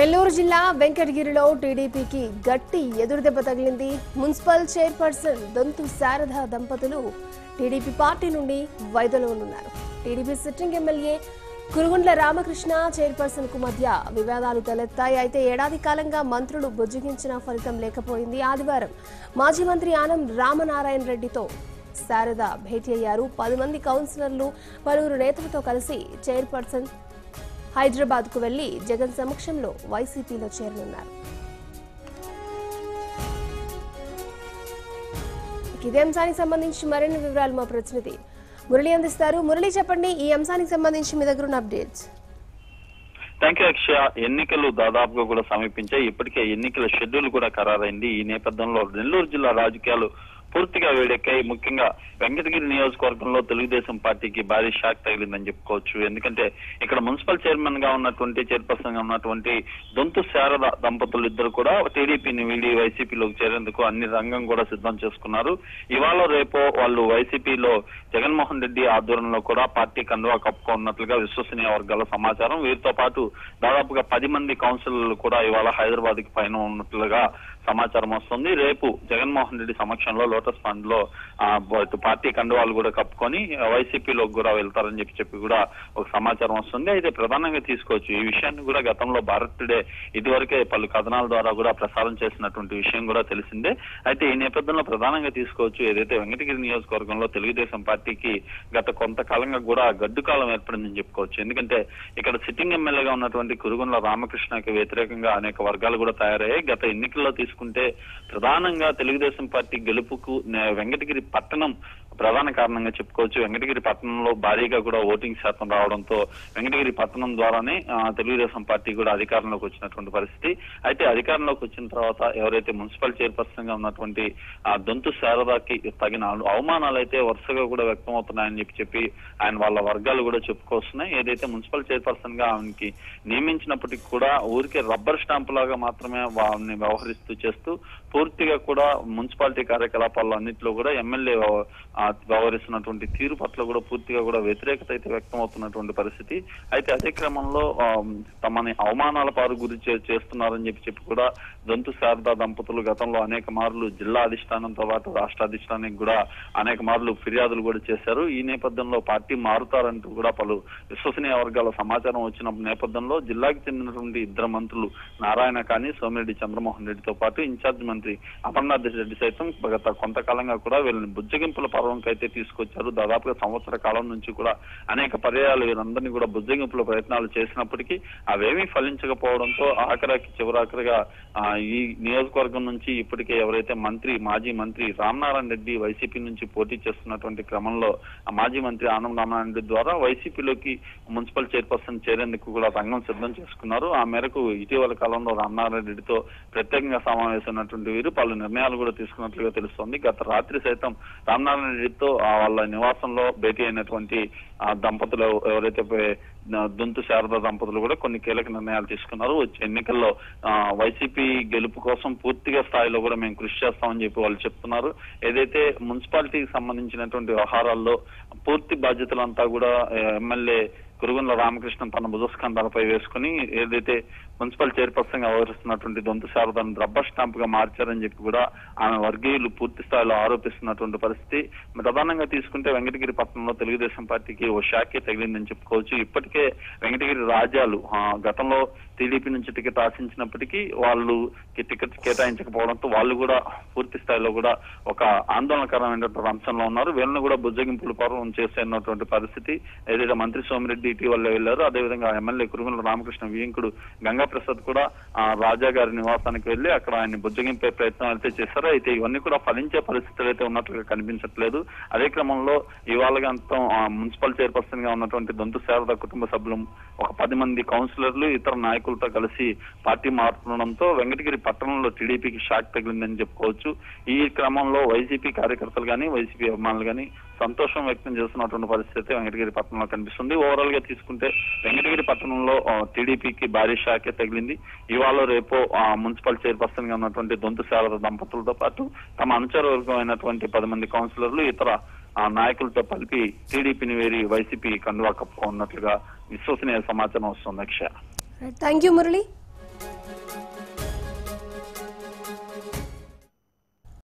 నెల్లూరు జిల్లా వెంకటగిరిలో టీడీపీకి గట్టి ఎదురుదెబ్బ తగిలింది. మున్సిపల్ చైర్పర్సన్ దొంతు శారద దంపతులు టీడీపీ పార్టీ నుండి వైదొలగనున్నారు. TDP sitting MLA Kurugundla Ramakrishna chairperson కు మధ్య వివాదాలు తలెత్తాయి. అయితే ఏడాది కాలంగా మంత్రులు బుజ్జగించిన ఫలితం లేకపోయింది. ఆదివారం మాజీ మంత్రి ఆనం రామనారాయణ రెడ్డితో శారద భేటీ అయ్యారు. 10 మంది కౌన్సిలర్లు పలువురు నేతలతో కలిసి చైర్పర్సన్ హైదరాబాద్ కు వెళ్లి జగన్ సమక్షంలో వైసీపీలో చేరనున్నారు. ఇదే అంశానికి సంబంధించి మరిన్ని వివరాలు మా ప్రతినిధి మురళి అందిస్తారు. మురళి, చెప్పండి, ఈ అంశానికి సంబంధించి మీ దగ్గర ఉన్న అప్డేట్స్. థ్యాంక్ యూ అక్షయ. ఎన్నికలు దాదాపుగా కూడా సమీపించాయి. ఇప్పటికే ఎన్నికల షెడ్యూల్ కూడా ఖరారైంది. ఈ నేపథ్యంలో నెల్లూరు జిల్లా రాజకీయాలు పూర్తిగా వేడెక్కాయి. ముఖ్యంగా వెంకటగిరి నియోజకవర్గంలో తెలుగుదేశం పార్టీకి భారీ షాక్ తగిలిందని చెప్పుకోవచ్చు. ఎందుకంటే ఇక్కడ మున్సిపల్ చైర్మన్ గా ఉన్నటువంటి చైర్పర్సన్ గా ఉన్నటువంటి దొంతు శారద దంపతులు ఇద్దరు కూడా టీడీపీని వీడి వైసీపీలోకి చేరేందుకు అన్ని రంగం కూడా సిద్ధం చేసుకున్నారు. ఇవాళ రేపో వాళ్ళు వైసీపీలో జగన్మోహన్ రెడ్డి ఆధ్వర్యంలో కూడా పార్టీ కండువా కప్పుకున్నట్లుగా విశ్వసనీయ వర్గాల సమాచారం. వీరితో పాటు దాదాపుగా 10 మంది కౌన్సిలర్లు కూడా ఇవాళ హైదరాబాద్ కి పైన ఉన్నట్లుగా సమాచారం వస్తుంది. రేపు జగన్మోహన్ రెడ్డి సమక్షంలో లోటస్ ఫండ్ లో పార్టీ కండువాలు కూడా కప్పుకొని వైసీపీలోకి కూడా వెళ్తారని చెప్పి కూడా ఒక సమాచారం వస్తుంది. అయితే ప్రధానంగా తీసుకోవచ్చు ఈ విషయాన్ని కూడా గతంలో భారత్ టుడే ఇదివరకే పలు కథనాల ద్వారా కూడా ప్రసారం చేసినటువంటి విషయం కూడా తెలిసిందే. అయితే ఈ నేపథ్యంలో ప్రధానంగా తీసుకోవచ్చు ఏదైతే వెంకటగిరి నియోజకవర్గంలో తెలుగుదేశం పార్టీకి గత కొంతకాలంగా కూడా గడ్డు కాలం ఏర్పడిందని చెప్పుకోవచ్చు. ఎందుకంటే ఇక్కడ సిట్టింగ్ ఎమ్మెల్యేగా ఉన్నటువంటి కురుగుండ్ల రామకృష్ణకి వ్యతిరేకంగా అనేక వర్గాలు కూడా తయారయ్యాయి. గత ఎన్నికల్లో తీసుకుంటే ప్రధానంగా తెలుగుదేశం పార్టీ గెలుపుకు వెంకటగిరి పట్టణం ప్రధాన కారణంగా చెప్పుకోవచ్చు. వెంకటగిరి పట్టణంలో భారీగా కూడా ఓటింగ్ శాతం రావడంతో వెంకటగిరి పట్టణం ద్వారానే తెలుగుదేశం పార్టీ కూడా అధికారంలోకి వచ్చినటువంటి పరిస్థితి. అయితే అధికారంలోకి వచ్చిన తర్వాత ఎవరైతే మున్సిపల్ చైర్పర్సన్ గా ఉన్నటువంటి దొంతు శారదాకి తగిన అవమానాలు అయితే వరుసగా కూడా వ్యక్తం అవుతున్నాయని చెప్పి ఆయన వాళ్ళ వర్గాలు కూడా చెప్పుకొస్తున్నాయి. ఏదైతే మున్సిపల్ చైర్పర్సన్ గా ఆయనకి నియమించినప్పటికీ కూడా ఊరికే రబ్బర్ స్టాంప్ లాగా మాత్రమే వాళ్ళని వ్యవహరిస్తూ చేస్తూ పూర్తిగా కూడా మున్సిపాలిటీ కార్యకలాపాల్లో అన్నింటిలో కూడా ఎమ్మెల్యే వ్యవహరిస్తున్నటువంటి తీరు పట్ల కూడా పూర్తిగా కూడా వ్యతిరేకత అయితే వ్యక్తం అవుతున్నటువంటి పరిస్థితి. అయితే అదే క్రమంలో తమని అవమానాల పాలు గురి చేస్తున్నారని చెప్పి కూడా దొంతు శారదా దంపతులు గతంలో అనేక మార్లు జిల్లా అధిష్టానంతో పాటు రాష్ట్ర అధిష్టానానికి కూడా అనేక మార్లు ఫిర్యాదులు కూడా చేశారు. ఈ నేపథ్యంలో పార్టీ మారుతారంటూ కూడా పలు విశ్వసనీయ వర్గాల సమాచారం వచ్చిన నేపథ్యంలో జిల్లాకు చెందినటువంటి 2 మంత్రులు నారాయణ కానీ సోమిరెడ్డి చంద్రమోహన్ రెడ్డితో పాటు ఇన్ఛార్జ్ మంత్రి అమర్నాథ్ రెడ్డి సైతం గత కొంతకాలంగా కూడా వీళ్ళని బుజ్జగింపుల పర్వంకి అయితే తీసుకొచ్చారు. దాదాపుగా సంవత్సర కాలం నుంచి కూడా అనేక పర్యాయాలు వీరందరినీ కూడా బుజ్జగింపుల ప్రయత్నాలు చేసినప్పటికీ అవేమీ ఫలించకపోవడంతో చివరాఖరిగా ఈ నియోజకవర్గం నుంచి ఇప్పటికే ఎవరైతే మాజీ మంత్రి రామనారాయణ రెడ్డి వైసీపీ నుంచి పోటీ చేస్తున్నటువంటి క్రమంలో మాజీ మంత్రి ఆనం రామనారాయణ రెడ్డి ద్వారా వైసీపీలోకి మున్సిపల్ చైర్పర్సన్ చేరేందుకు కూడా రంగం సిద్ధం చేసుకున్నారు. ఆ మేరకు ఇటీవల కాలంలో రామనారాయణ రెడ్డితో ప్రత్యేకంగా సమావేశమైనటువంటి వీరు పలు నిర్ణయాలు కూడా తీసుకున్నట్లుగా తెలుస్తోంది. గత రాత్రి సైతం రామనారాయణ రెడ్డితో వాళ్ళ నివాసంలో భేటీ అయినటువంటి దంపతులు ఎవరైతే దొంతు శారద దంపతులు కూడా కొన్ని కీలక నిర్ణయాలు తీసుకున్నారు. వచ్చే ఎన్నికల్లో వైసీపీ గెలుపు కోసం పూర్తిగా స్థాయిలో కూడా మేము కృషి చేస్తామని చెప్పి వాళ్ళు చెప్తున్నారు. ఏదైతే మున్సిపాలిటీకి సంబంధించినటువంటి వ్యవహారాల్లో పూర్తి బాధ్యతలంతా కూడా ఎమ్మెల్యే కురుగుండ్ల రామకృష్ణ తన భుజస్కంధాలపై వేసుకుని ఏదైతే మున్సిపల్ చైర్పర్సన్ గా వ్యవహరిస్తున్నటువంటి దొంతు శారదను రబ్బర్ స్టాంప్ గా మార్చారని చెప్పి కూడా ఆమె వర్గీయులు పూర్తి స్థాయిలో ఆరోపిస్తున్నటువంటి పరిస్థితి. ప్రధానంగా తీసుకుంటే వెంకటగిరి పట్టణంలో తెలుగుదేశం పార్టీకి ఓ షాకే తగిలిందని చెప్పుకోవచ్చు. ఇప్పటికే వెంకటగిరి రాజ్యాలు గతంలో టీడీపీ నుంచి టికెట్ ఆశించినప్పటికీ వాళ్ళు టికెట్ కేటాయించకపోవడంతో వాళ్ళు కూడా పూర్తి స్థాయిలో కూడా ఒక ఆందోళనకరమైనటువంటి అంశంలో ఉన్నారు. వీళ్ళని కూడా బుజ్జగింపుల పర్వం చేసేటువంటి పరిస్థితి. ఏదైతే మంత్రి సోమిరెడ్డి ఇటీవల వెళ్లారు, అదేవిధంగా ఎమ్మెల్యే కురుగుండ్ల రామకృష్ణ వియంకుడు గంగా ప్రసాద్ కూడా రాజా గారి నివాసానికి వెళ్లి అక్కడ ఆయన బుజ్జగింపే ప్రయత్నం అయితే చేశారు. అయితే ఇవన్నీ కూడా ఫలించే పరిస్థితులు అయితే ఉన్నట్లుగా కనిపించట్లేదు. అదే క్రమంలో ఇవాళగంతం మున్సిపల్ చైర్పర్సన్ గా ఉన్నటువంటి దొంతు శారద కుటుంబ సభ్యులు ఒక 10 మంది కౌన్సిలర్లు ఇతర నాయకులతో కలిసి పార్టీ మారుతుండడంతో వెంకటగిరి పట్టణంలో టీడీపీకి షాక్ తగిలిందని చెప్పుకోవచ్చు. ఈ క్రమంలో వైసీపీ కార్యకర్తలు కానీ వైసీపీ అభిమానులు కానీ సంతోషం వ్యక్తం చేస్తున్నటువంటి పరిస్థితి వెంకటగిరి పట్టణంలో కనిపిస్తుంది. ఓవరాల్ గా తీసుకుంటే వెంకటగిరి పట్టణంలో టీడీపీకి భారీ షాకే తగిలింది. ఇవాళ రేపు మున్సిపల్ చైర్పర్సన్ గా ఉన్నటువంటి దొంతు శారద దంపతులతో పాటు తమ అనుచరవర్గమైనటువంటి 10 మంది కౌన్సిలర్లు ఇతర నాయకులతో కలిపి టీడీపీని వేరి వైసీపీ కండువా కప్పుకున్నట్లుగా విశ్వసనీయ సమాచారం వస్తుంది. అక్షయ, థ్యాంక్ యూ మురళి.